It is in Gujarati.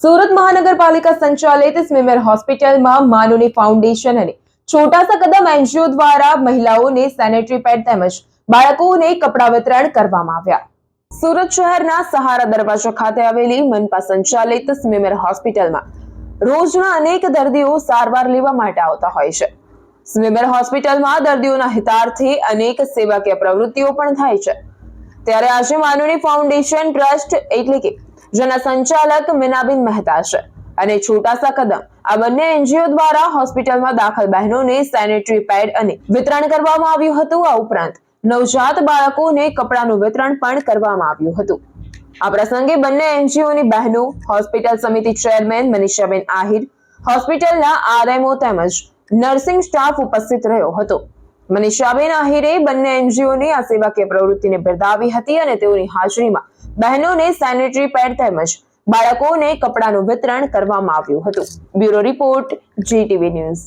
સુરત મહાનગરપાલિકા સંચાલિત સ્વિમેર હોસ્પિટલમાં માનુની ફાઉન્ડેશન અને છોટા સા કદમ એનજીઓ દ્વારા મહિલાઓને સેનેટરી પેડ તેમજ બાળકોને કપડા વિતરણ કરવામાં આવ્યા। સુરત શહેરના સહારા દરવાજા ખાતે આવેલી મનપા સંચાલિત સ્વિમેર હોસ્પિટલમાં રોજના અનેક દર્દીઓ સારવાર લેવા માટે આવતા હોય છે। સ્વિમેર હોસ્પિટલમાં દર્દીઓના હિતાર્થે અનેક સેવાકીય પ્રવૃત્તિઓ પણ થાય છે। ત્યારે આજે માનુની ફાઉન્ડેશન ટ્રસ્ટ એટલે કે જેના સંચાલક મીનાબેન મહેતા છે અને છોટા સા કદમ આ બંને એનજીઓ દ્વારા હોસ્પિટલમાં દાખલ બહેનોને સેનેટરી પેડ અને વિતરણ કરવામાં આવ્યું હતું। આ ઉપરાંત નવજાત બાળકોને કપડાનું વિતરણ પણ કરવામાં આવ્યું હતું। આ પ્રસંગે બંને એનજીઓની બહેનો, હોસ્પિટલ સમિતિ ચેરમેન મનીષાબેન આહિર, હોસ્પિટલના આરએમઓ તેમજ નર્સિંગ સ્ટાફ ઉપસ્થિત રહ્યો હતો। મનીષાબેન આહિરે બંને એનજીઓની આ સેવાકીય પ્રવૃત્તિને બિરદાવી હતી અને તેઓની હાજરીમાં બહેનોને સેનેટરી પેડ તેમજ બાળકોને કપડાનું વિતરણ કરવામાં આવ્યું હતું। Bureau report, GTV news.